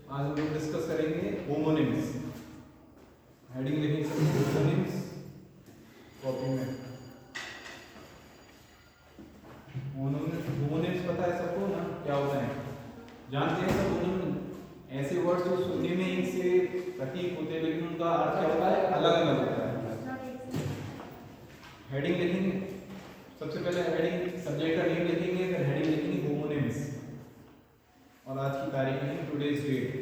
आज हम लोग डिस्कस करेंगे होमोनिम्स। हेडिंग लिखेंगे होमोनिम्स कॉपी में। होमोनिम्स पता है सबको ना क्या होता है, जानते हैं सब। होमोनिम ऐसे वर्ड्स जो सुनने में एक से प्रतीक होते हैं लेकिन उनका अर्थ क्या होता है, अलग अलग होता है। हेडिंग लिखेंगे सबसे पहले, हेडिंग सब्जेक्ट का नेम लिखेंगे, फिर हेडिंग लिखेंगे होमोनिम्स और आज की तारीख है टुडेज डेट।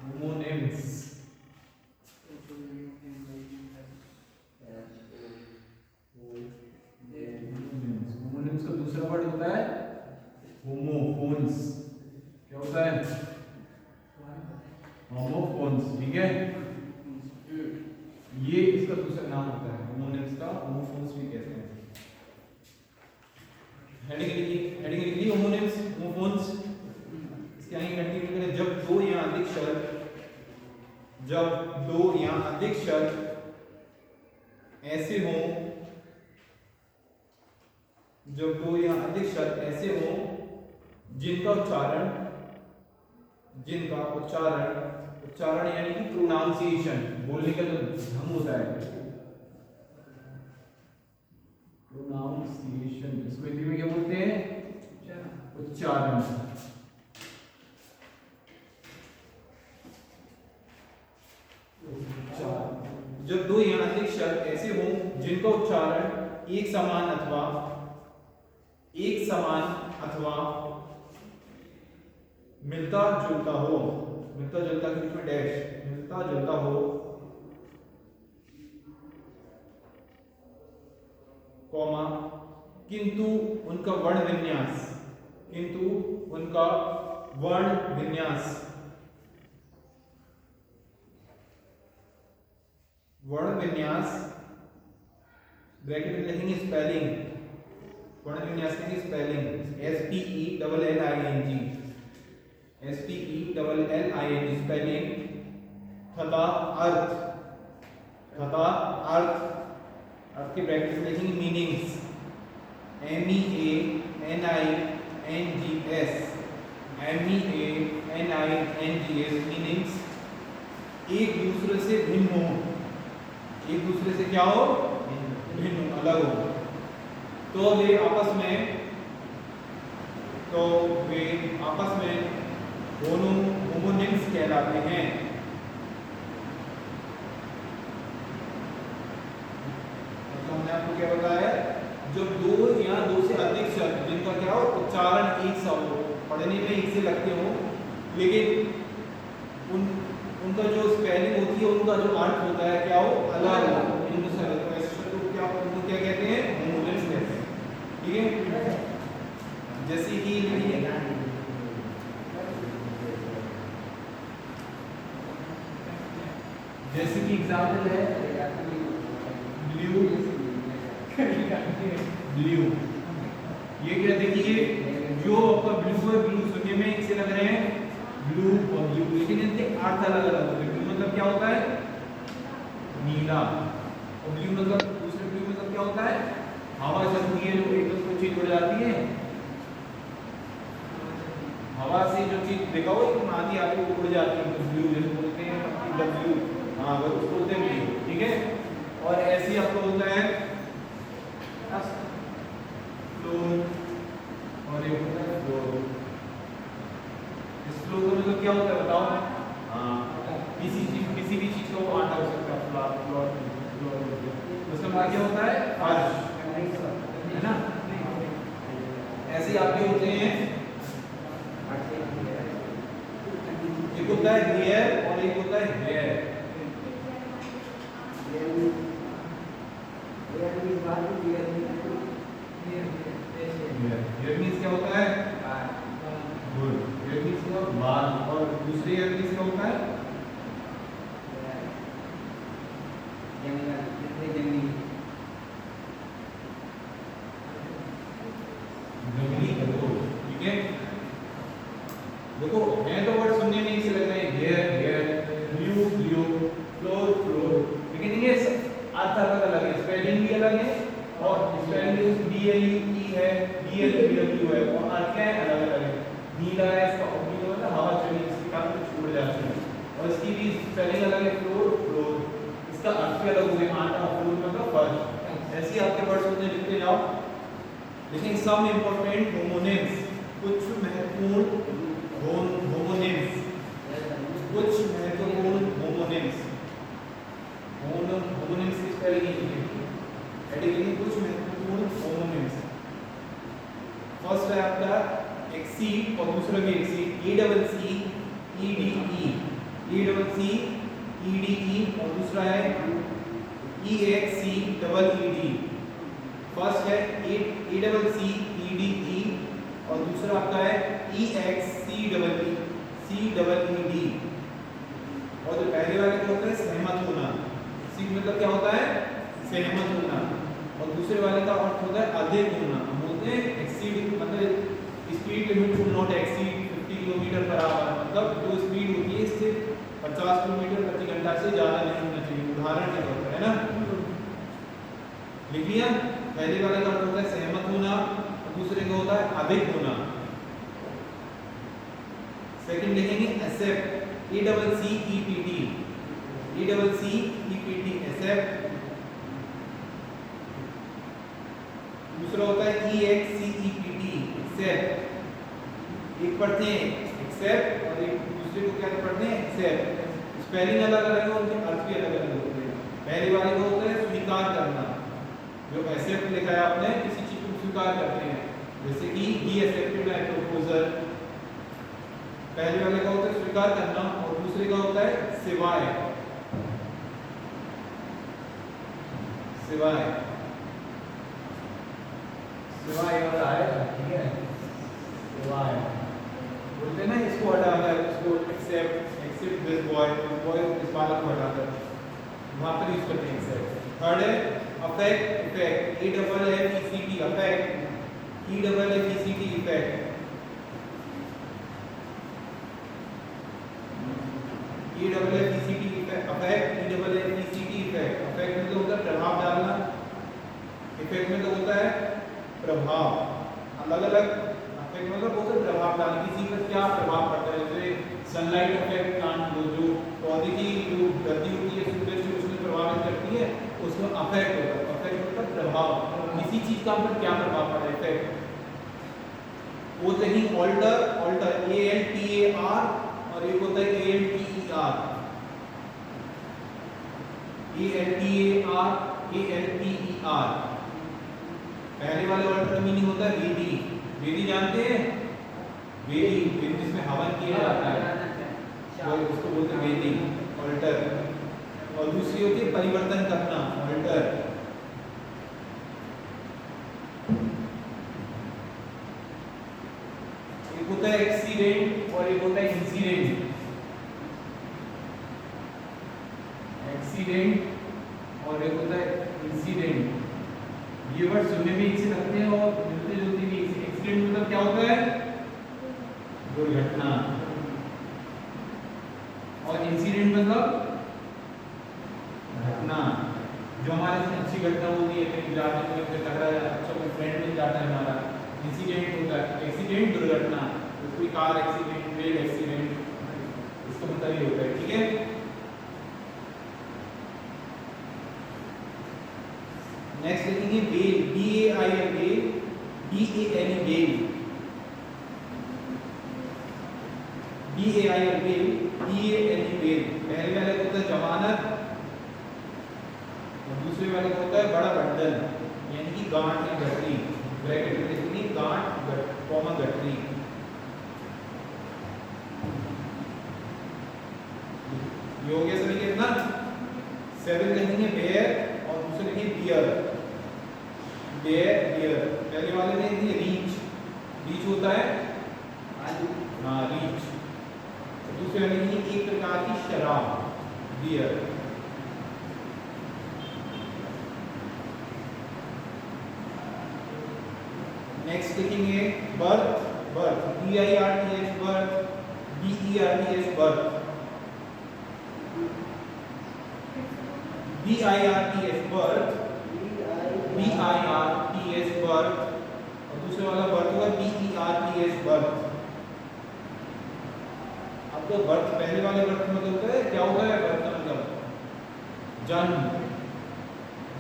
होमोनिम्स होमोनिम्स का दूसरा वर्ड होता है होमोफोन्स। क्या होता है? होमोफोन्स। ठीक है, ये इसका दूसरा नाम होता है होमोनिम्स का, होमोफोन्स भी कहते हैं। हेडिंग लिखी होमोनिम्स होमोफोन्स। इसके आगे कंटिन्यू करें। जब दो या अधिक शब्द ऐसे हों, जब दो या अधिक शब्द ऐसे हों जिनका उच्चारण यानी कि प्रोनाउंसिएशन, बोलने का जो ढंग होता है, प्रोनाउंसिएशन, इसको हिंदी में क्या बोलते हैं? उच्चारण। जब दो या अधिक शब्द ऐसे हों जिनका उच्चारण एक समान अथवा मिलता जुलता हो, मिलता जुलता के बीच में डैश, मिलता जुलता हो, कॉमा, किंतु उनका वर्ण विन्यास ब्रैकेट में लिखेंगे स्पेलिंग, वर्ण विन्यास के स्पेलिंग SPELLING स्पेलिंग तथा अर्थ के ब्रैकेट में लिखेंगे मीनिंग्स MEANINGS मीनिंग्स एक दूसरे से भिन्न हो, एक दूसरे से क्या हो? भिन्न, अलग हो। तो वे आपस में होमोनिम्स कहलाते हैं। तो हमने आपको क्या बताया? जब दो या दो से अधिक शब्द जिनका क्या हो, उच्चारण एक सा हो, पढ़ने में एक से लगते हो, लेकिन उनका जो स्पेलिंग होती है, उनका जो अर्थ होता है क्या हो, अलग हो, उनको क्या कहते हैं? होमोनिम्स कहते हैं। ठीक है, जैसे कि एग्जाम्पल है ब्लू। ये क्या देखिए, जो आपका ब्लू है, ब्लू सुनने में एक से लग रहे हैं ब्लू और ब्लू, लेकिन इनके अर्थ अलग अलग होते हैं। ब्लू मतलब क्या होता है? नीला। और ब्लू मतलब, दूसरे ब्लू मतलब क्या होता है? हवा चलती है जो एक दूसरे चीज उड़ जाती है, हवा से जो चीज देखा हो एक आधी आगे उड़ जाती है, तो ब्लू जैसे बोलते हैं ब्लू, हाँ वो उसको बोलते हैं ब्लू। ठीक है, और ऐसे ही आपको होता है फ्लोर और एक होता है फ्लोर। इस फ्लोर का मतलब क्या होता है बताओ? हाँ, किसी भी चीज को आटा हो सकता है, फ्लोर उसका मतलब क्या होता है? फर्श, है ना? ऐसे आपके होते हैं, एक होता है हेयर और एक होता है हेयर। हेयर मींस क्या होता है? गुड। हेयर मींस क्या? बाल। और दूसरे हेयर मींस क्या होता है? जंगली खरगोश। ठीक है, देखो है तो वर्ड सुनने में से लग रहे हैं हेयर, ब्लू, फ्लोर, लेकिन ये अर्थ अलग है, स्पेलिंग भी अलग है, और स्पेलिंग BLE है, BLW है, और अर्थ क्या है? अलग अलग है। नीला है, इसका नीला मतलब हवा चली इसके कारण छोड़ जाती है। और इसकी भी स्पेलिंग अलग है, फ्लोर फ्लोर, इसका अर्थ भी अलग हो गया, आटा फ्लोर मतलब फर्श। ऐसे ही आपके वर्ड्स होते हैं, लिखते जाओ। लेकिन सम इंपॉर्टेंट होमोनिम्स, कुछ महत्वपूर्ण होमोनिम्स, कुछ महत्वपूर्ण होमोनिम्स, होमोनिम्स की स्पेलिंग ये है, एडिटिंग कुछ महत्वपूर्ण होमोनिम्स। फर्स्ट है आपका एक्सीड और दूसरा भी exceed, A double C E D E, A double C E D E, और दूसरा है E X C double E D. First है A double C E D E, और दूसरा आपका है E X C double E D. और जो पहले वाले का होता है सहमत होना, सी मतलब क्या होता है, सहमत होना, और दूसरे वाले का अर्थ होता है अधिक होना। हम बोलते हैं एक्सीड मतलब speed limit should not exceed 50 kilometre per hour, मतलब जो स्पीड होती है इससे 50 किलोमीटर प्रति घंटा से ज्यादा नहीं होना चाहिए, उदाहरण के तौर पर, है ना। लिख लिया। पहले वाले का अर्थ होता है सहमत होना, और दूसरे का होता है अधिक होना। सेकंड लिखेंगे accept, A double C E P T, A double C E P T accept. दूसरा होता है E X C E P T except. एक पढ़ते हैं एक्सेप्ट और एक दूसरे को क्या पढ़ते हैं एक्सेप्ट। स्पेलिंग अलग अलग है, उनके अर्थ भी अलग अलग होते हैं। पहले वाले को होता है स्वीकार करना, जो एक्सेप्ट लिखा है आपने, किसी चीज को स्वीकार करते हैं, जैसे कि ही एक्सेप्टेड माय प्रपोजल। पहले वाले का होता है स्वीकार करना, और दूसरे का होता है सिवाय, सिवाय सिवाय वाला है, ठीक है, सिवाय बोलते हैं ना, इसको हटाकर इसको except, except this boy, boy इस वाला को हटाकर वहां पर यूज करते हैं एक्सेप्ट। थर्ड है affect, effect, A double F E C T affect, E double F E C T effect, E double F E C T effect, affect, E double F E C T effect. Affect मतलब होता है प्रभाव डालना, effect में तो होता है प्रभाव। अलग अलग अफेक्ट मतलब होता है प्रभाव डालना, किसी पर क्या प्रभाव पड़ता है, जैसे सनलाइट अफेक्ट प्लांट को, जो पौधे की जो गति होती है सूरज से उसमें प्रभावित करती है, उसको अफेक्ट होता है। अफेक्ट मतलब प्रभाव, किसी चीज का पर क्या प्रभाव पड़ा है, इफेक्ट। वो नहीं alter, altar A L T A R, और एक होता है A L T E R, A L T A R, A L T E R. पहले वाले ऑल्टर का मीनिंग होता है वेदी, वेदी जानते हैं, वेदी जिसमें हवन किया जाता है, वो उसको बोलते हैं वेदी, ऑल्टर। और दूसरी होती है परिवर्तन करना, ऑल्टर। एक होता है एक्सीडेंट और एक होता है इंसिडेंट। एक्सीडेंट और एक होता है इंसिडेंट। ये वर्ड सुनने में एक से लगते हैं और मिलते जुलते भी। एक्सीडेंट मतलब क्या होता है, दुर्घटना, और इंसिडेंट मतलब घटना, जो हमारे साथ अच्छी घटना होती है, कहीं जाते हैं फिर टकरा जाता है, अच्छा कोई फ्रेंड मिल जाता है हमारा, इंसिडेंट होता है। एक्सीडेंट दुर्घटना, कोई कार एक्सीडेंट, रेल एक्सीडेंट, इसका मतलब ये होता है, ठीक है। नेक्स्ट लिखेंगे bail, B A I L, bail, B A L E bale, B A I L bail, B A L E bale. पहले वाले को होता है जमानत, और दूसरे वाले को होता है बड़ा बंडल, यानी कि गांठ या गठरी, ब्रैकेट में लिखेंगे गांठ कॉमा गठरी। ये हो गया सभी के ना। 7 लिखेंगे बेयर, और दूसरे लिखेंगे बियर, बेयर बियर। पहले वाले में लिखेंगे रीच, रीच होता है हाँ रीच। दूसरे वाले में एक प्रकार की शराब, बियर। नेक्स्ट लिखेंगे birth, birth, B I R T H, birth, B E R T H, birth, B I R T H, birth, B I R T H, birth. और दूसरे वाला बर्थ होगा B E R T H, berth. तो birth पहले वाले birth का मतलब होता है क्या होता है? बर्थ का मतलब जन्म,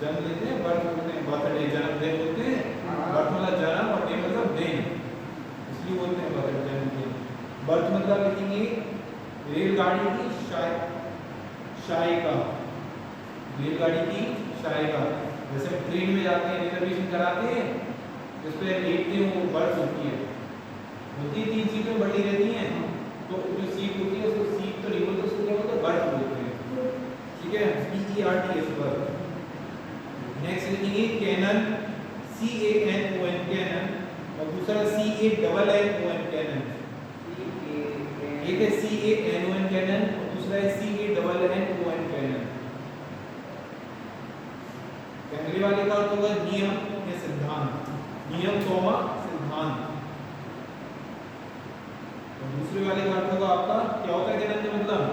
जन्म लेते हैं, बर्थ बोलते हैं, बर्थडे जन्मदिन बोलते हैं, बर्थ मतलब जन्म और डे मतलब दिन, इसलिए बोलते हैं बर्थ जन्मदिन। बर्थ मतलब लिखेंगे रेलगाड़ी की शायिका, रेलगाड़ी की शायिका। जैसे ट्रेन में जाते हैं रिजर्वेशन कराते हैं, जिस पे लेटते हैं वो बर्थ होती है, होती 3 सीटें बड़ी रहती हैं, तो जो सीट होती है उसको सीट तो नहीं बोलते, उसको क्या बोलते हैं? बर्थ बोलते हैं, ठीक है, BERT बर्थ। नेक्स्ट लिखेंगे कैनन, CANON कैनन, और दूसरा CANNON कैनन। एक है CANON कैनन और दूसरा है CANNON कैनन। पहले वाले का अर्थ होगा नियम या सिद्धांत, नियम कौमा सिद्धांत, और दूसरे वाले का अर्थ होगा आपका क्या होता है कैनन का मतलब?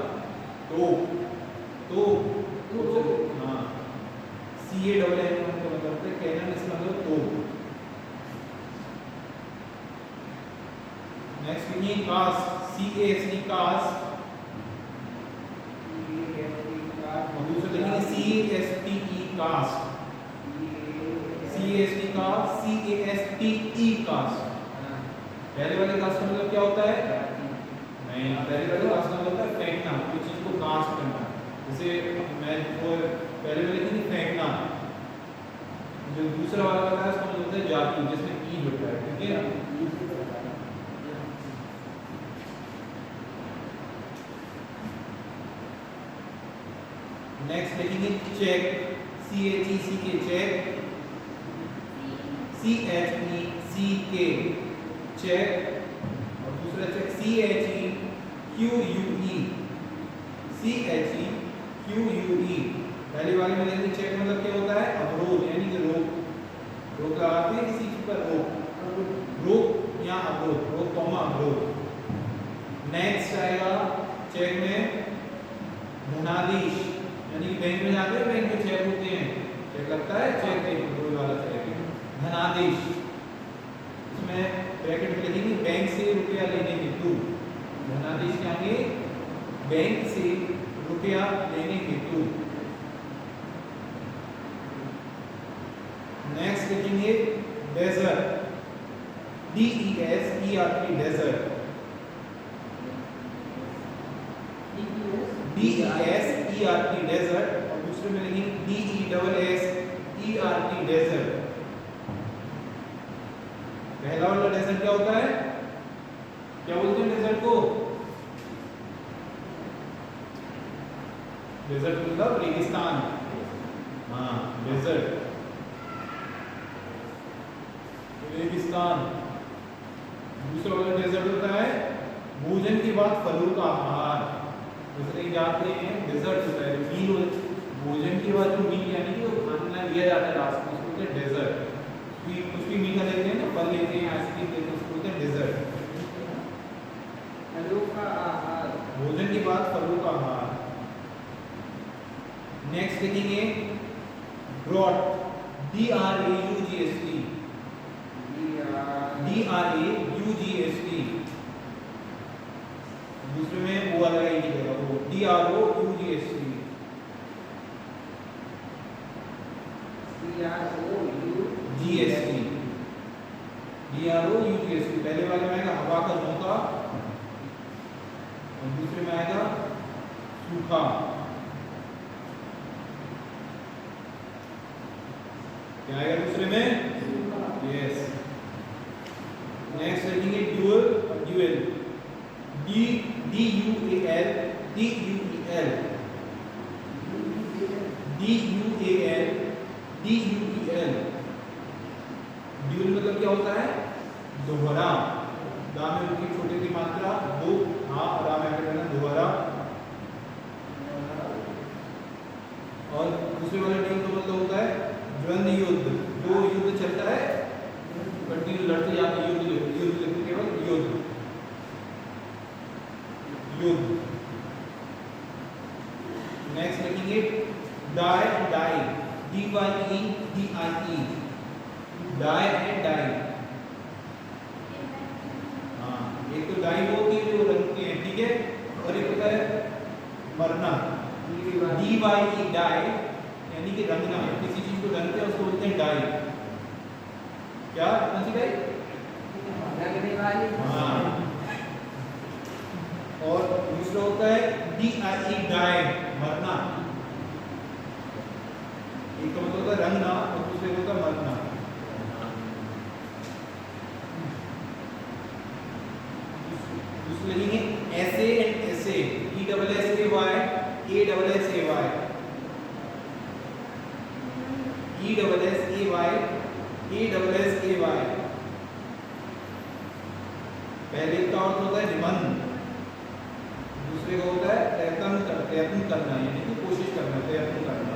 तो हाँ, CANNON का मतलब है कैनन, इसका मतलब तो। नेक्स्ट लिखिए कास्ट, CAST कास्ट, और दूसरा लिखेंगे CASTE caste, CAST cast, CASTE caste. पहले वाले कास्ट का मतलब क्या होता है? नहीं, पहले वाले कास्ट का मतलब होता है फेंकना, किसी चीज को कास्ट करना। जैसे मैं वो पहले वाले की नहीं फेंकना, जो दूसरा वाला होता है उसका मतलब होता है जाति, जिसमें ई होता है, ठीक है। नेक्स्ट लिखेंगे check, CHECK check, CHECK check, और दूसरा चेक CHEQUE। पहले वाले में देखिए चेक मतलब क्या होता है? अवरोध, यानी कि रोक, रोक लगाते हैं किसी चीज पर, रोक या अवरोध, रोक कॉमा अवरोध। नेक्स्ट आएगा चेक में धनादेश, यानी कि बैंक में जाते हैं, बैंक में चेक होते हैं, चेक लगता है, चेक नहीं वाला चेक है धनादेश। इसमें ब्रैकेट में लिखेंगे बैंक से रुपया लेने हेतु, धनादेश के आगे बैंक से रुपया लेने हेतु। नेक्स्ट लिखेंगे desert, DESERT desert, DESERT desert, और दूसरे में लिखेंगे DESSERT डेजर्ट। पहला वाला डेजर्ट क्या होता है? क्या बोलते हैं डेजर्ट को? डेजर्ट मतलब रेगिस्तान, हाँ डेजर्ट, रेगिस्तान। दूसरा वाला डेजर्ट होता है भोजन के बाद फलों का आहार, दूसरे जाते हैं डेजर्ट होता है मील, भोजन के बाद जो मील यानी कि वो खाना लिया जाता है लास्ट में, उसको बोलते हैं डेजर्ट। कुछ भी मीठा लेते हैं ना, फल लेते हैं, आइसक्रीम लेते हैं, उसको बोलते हैं डेजर्ट, फलों का आहार, भोजन के बाद फलों का आहार। नेक्स्ट लिखेंगे ड्रॉट, DRAUGST, दूसरे में वो वाला ही लिखेगा, वो DROUGST, DROUGST। पहले वाले में आएगा हवा का झोंका, और दूसरे में आएगा सूखा। क्या आएगा दूसरे में? यस। नेक्स्ट लिखेंगे ड्यूअल और ड्यूएल, DUAL, ड्यूअल मतलब क्या होता है? दोहरा, दा में उनकी छोटे की मात्रा दो, हाँ रा में करना दोहरा। और दूसरे वाले ड्यूअल का मतलब होता है द्वंद्व युद्ध, जो युद्ध चलता है कंटिन्यू लड़ते जाते हैं, युद्ध केवल युद्ध, युद्ध। नेक्स्ट लिखेंगे die, DYE, die and dye. हाँ, एक तो डाई होती है जो रंगते हैं, ठीक है, और मरना, DYE डाई, यानी कि रंगना, किसी चीज को रंगते हैं उसको बोलते हैं डाई। क्या कौन सी डाई? रंगने वाली। हाँ। और दूसरा होता है DIE डाई, मरना। एक तो मतलब होता है रंगना और दूसरे को होता है मरना। दूसरे लिखेंगे ऐसे एंड ऐसे, ESSAY, ASSAY, ESSAY। पहले का अर्थ होता है निबंध, दूसरे का होता है प्रयत्न करना, यानी कि कोशिश करना, प्रयत्न करना।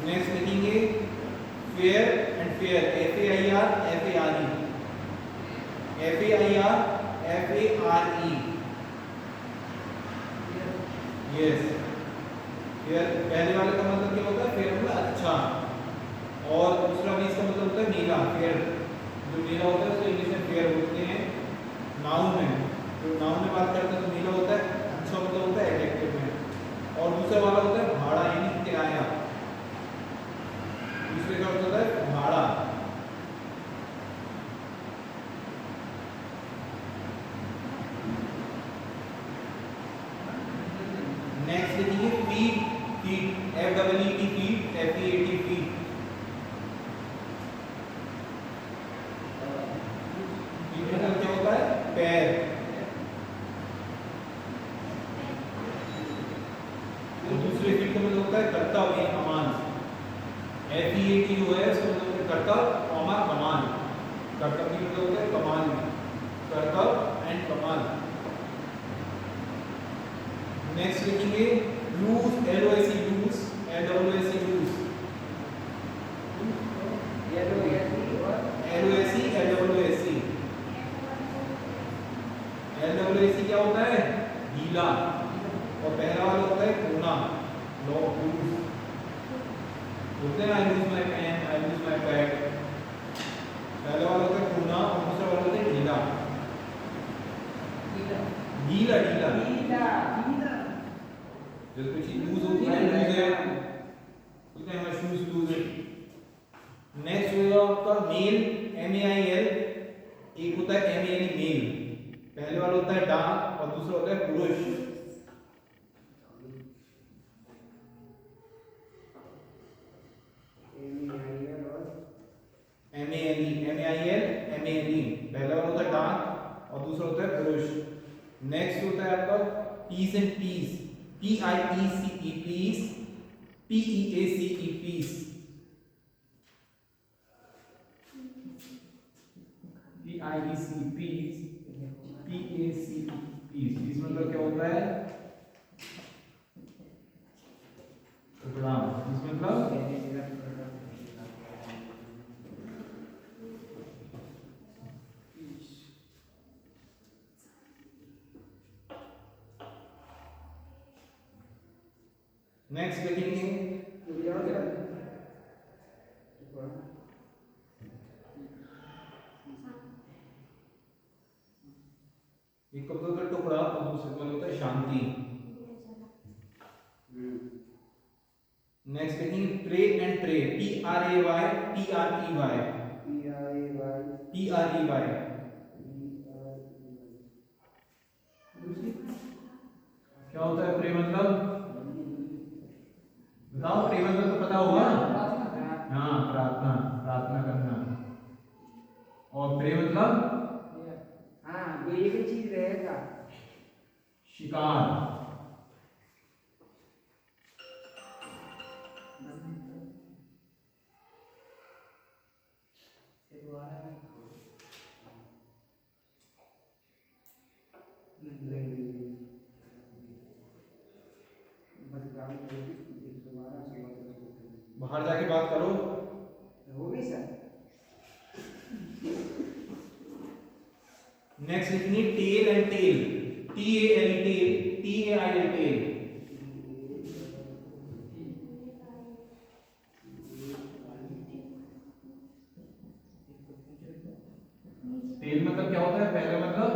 नेक्स्ट लिखेंगे fair and fair, FAIR, FARE, FAIR, FARE। Yes, fair पहले वाले का मतलब क्या होता है? फेयर मतलब अच्छा, और दूसरा भी इसका मतलब होता है नीला, फेयर। जो नीला होता है उसको इंग्लिश में फेयर बोलते हैं। नाउन में, जो नाउन में बात करते हैं तो नीला होता है अच्छा, मतलब होता है एडजेक्टिव में। और दूसरा वाला होता है भाड़ा, यानी किराया। दूसरे का होता है भाड़ा। नेक्स्ट लिखेंगे feet, feet, FEET, feet, FEAT, feet. Feet मतलब क्या होता है? पैर। तो दूसरे फीट का मतलब होता है कर्तव्य, कमान। FEAT जो है उसका मतलब होता है कर्तव्य, कमान। कर्तव्य का मतलब होता है कमान, कर्तव्य एंड कमान। नेक्स्ट लिखेंगे lose, LOSE, lose, LOSE, lose, LOSE क्या होता है? ढीला। और पहला वाला होता है कोना, लूज। बोलते हैं I lose my pen, I lose my bag. पहला वाला होता है कोना और दूसरा वाला होता है ढीला। ढीला, ढीला, जब कुछ लूज होती है ना, लूज है, बोलते हैं हमारे शूज लूज है। नेक्स्ट होगा आपका मेल, MEIL। एक होता है MELE, मेल। पहले वाला होता है डाक और दूसरा होता है पुरुष। MEIL, पहला वाला होता है डाक और दूसरा होता है पुरुष। नेक्स्ट होता है आपका piece and peace, PIECE, piece, PEACE, peace, PIECE, piece, PACE, peace. Piece मतलब क्या होता है? टुकड़ा। पीस मतलब नेक्स्ट लिखेंगे एक को होता है टुकड़ा और दूसरे को होता है शांति। नेक्स्ट लिखेंगे pray and trey, PRAY, TREY। क्या होता है प्रे मतलब? बताओ, प्रे मतलब तो पता होगा। हाँ, प्रार्थना, प्रार्थना करना। और प्रे मतलब ये भी चीज रहेगा, शिकार। बाहर जाके बात करो। हो गई सर। नेक्स्ट लिखेंगे tale and tail, TALE, tale, TAIL, tail. Tale मतलब क्या होता है? पहले मतलब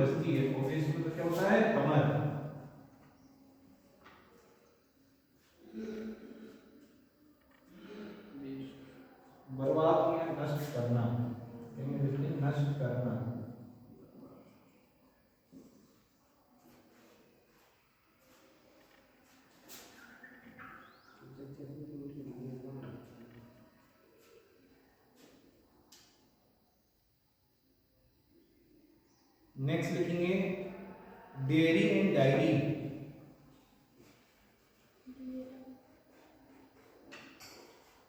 बचती है, ऑफेंस मतलब क्या होता है, कमर। बर्बाद या नष्ट करना, नष्ट करना। नेक्स्ट लिखेंगे dairy and diary.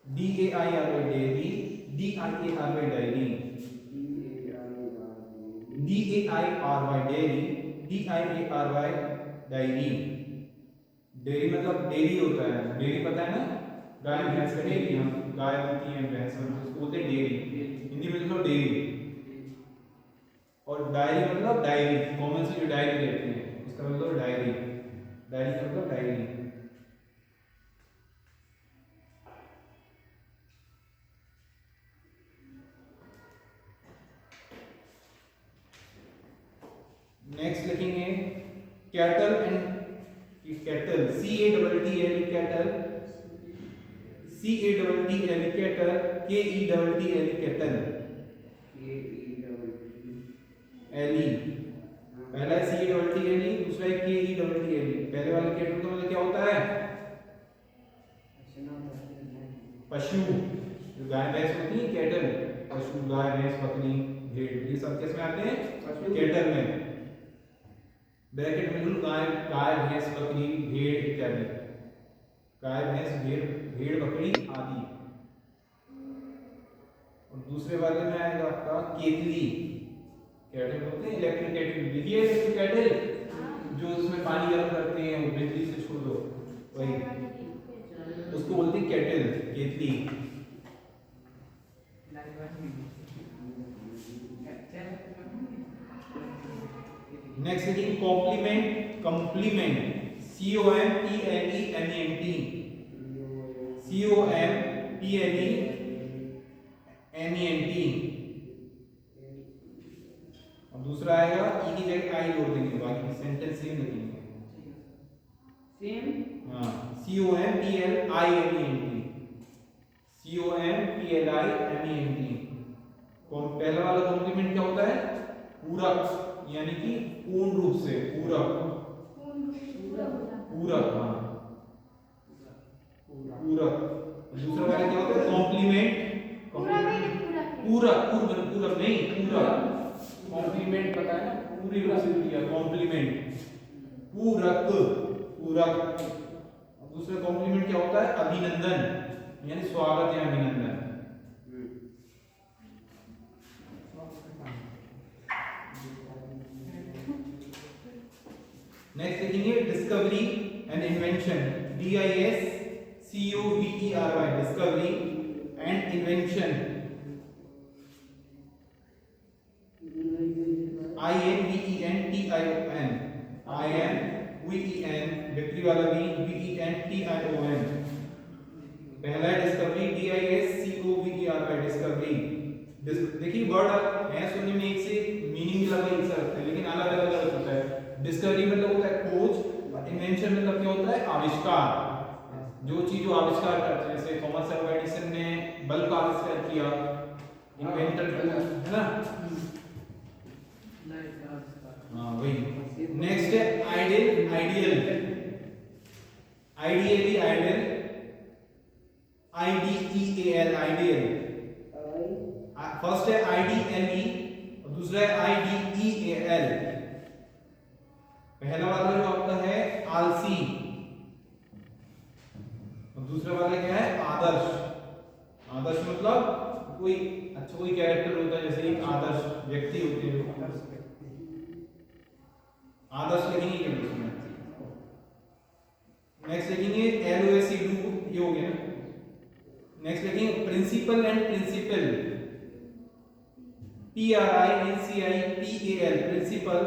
DAIRY dairy, DIARY diary, DAIRY dairy, DIARY diary. Dairy मतलब डेयरी होता है, डेयरी पता है ना, गाय भैंस का डेयरी, हम गाय होती है भैंस उसको बोलते हैं डेयरी, हिंदी में लिखो डेयरी। और डायरी मतलब डायरी, कॉमन से जो डायरी रहती है उसका मतलब डायरी, डायरी का मतलब डायरी। नेक्स्ट लिखेंगे cattle and kettle, CATTL cattle, CATTL cattle, KETTL kettle, एली। पहला है CATTL, दूसरा है KETTL। पहले वाले कैटल का मतलब क्या होता है, पशु, जो गाय भैंस होती है कैटल, पशु गाय भैंस बकरी भेड़, ये सब किस में आते हैं, कैटल में। ब्रैकेट में गाय, गाय भैंस बकरी भेड़ इत्यादि, गाय भैंस भेड़ बकरी आदि। और दूसरे वाले में आएगा आपका केतली, कैटल होते हैं इलेक्ट्रिक केटल, देखिए इलेक्ट्रिक केटल जो उसमें पानी गर्म करते हैं, वो बिजली से छोड़ दो, वही उसको बोलते हैं केटल, केतली। नेक्स्ट है कॉम्प्लीमेंट, कंप्लीमेंट, COMPLEMENT, COMPLEMENT। और दूसरा आएगा ई की जगह आई जोड़ देंगे, बाकी सेंटेंस सेम लिखेंगे, सेम। हाँ, COMPLIMENT, COMPLIMENT। पहला वाला कॉम्प्लीमेंट क्या होता है, पूरक, यानी कि पूर्ण रूप से, पूरक, पूरक, हाँ पूरक। दूसरा वाला क्या होता है, कॉम्प्लीमेंट, पूरक, पूरक नहीं, पूरक। कॉम्प्लीमेंट पता है ना, पूरी रूप से दिया, कॉम्प्लीमेंट, पूरक, पूरक। दूसरा कॉम्प्लीमेंट क्या होता है, अभिनंदन, यानी स्वागत या अभिनंदन। नेक्स्ट लिखेंगे discovery and invention, DISCOVERY, discovery and invention, INVENTION, victory वाला भी, VENTION। पहला है डिस्कवरी, DISCOVERY, डिस्कवरी। देखिए वर्ड है सुनने में एक से मीनिंग अलग एक सा लगता है, लेकिन अलग अलग होता है। डिस्कवरी मतलब होता है खोज, और इन्वेंशन मतलब क्या होता है, आविष्कार। जो चीज जो आविष्कार करते हैं, जैसे थॉमस अल्वा एडिसन ने बल्ब का आविष्कार किया, इन्वेंटर है ना, हाँ वही। नेक्स्ट है ideal, ideal, ideally, ideal, IDEAL, ideal. First है IDLE और दूसरा है IDEAL। पहला वाला जो आपका है आलसी, और दूसरा वाला क्या है, आदर्श। आदर्श मतलब कोई अच्छा कोई कैरेक्टर होता है, जैसे एक आदर्श व्यक्ति होते हैं, आदर्श लिखेंगे क्या उसमें। नेक्स्ट लिखेंगे LOSE, ये हो गया ना। नेक्स्ट लिखेंगे principal and principle, PRINCIPAL, principal.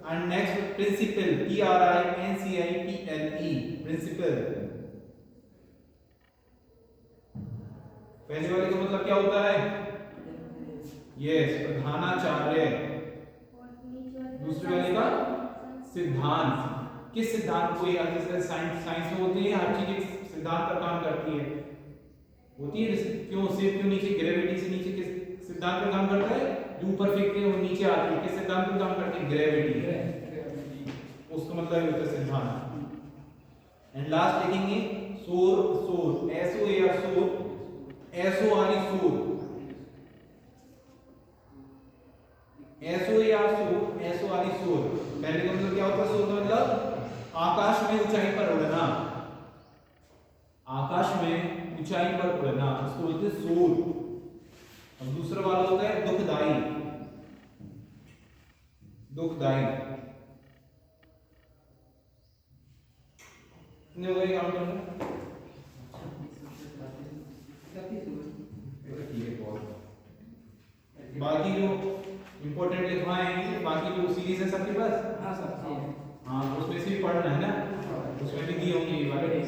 And next principle, PRINCIPLE, principle. पहले वाले का मतलब क्या होता है, यस, प्रधानाचार्य। दूसरे सिद्धांत, किस सिद्धांत को याद, जैसे साइंस में होते हैं हर चीज एक सिद्धांत पर काम करती है, होती है क्यों सिर्फ क्यों नीचे ग्रेविटी से नीचे किस सिद्धांत पर काम करता है, जो ऊपर फेंकते हैं वो नीचे आती है, किस सिद्धांत पर काम करती है, ग्रेविटी, उसका मतलब होता है सिद्धांत। एंड लास्ट लिखेंगे सौर, एस ओ ए आर सौर, एस ओ आर ई सौर, एस ओ ए आर सौर, एस ओ आर ई सौर। पहले का मतलब क्या होता है, सौर का मतलब आकाश में ऊंचाई पर उड़ना, आकाश में ऊंचाई पर उड़ना, उसको बोलते हैं सौर। अब दूसरा वाला होता है दुखदाई, दुखदाई कितने हो गए काम करना, ठीक है बहुत। बाकी जो इंपॉर्टेंट लिखवाएंगे, बाकी जो सीरीज है सबके पास, हाँ सर, हाँ उसमें से भी पढ़ना है ना, उसमें भी दिए होंगे ये वाले।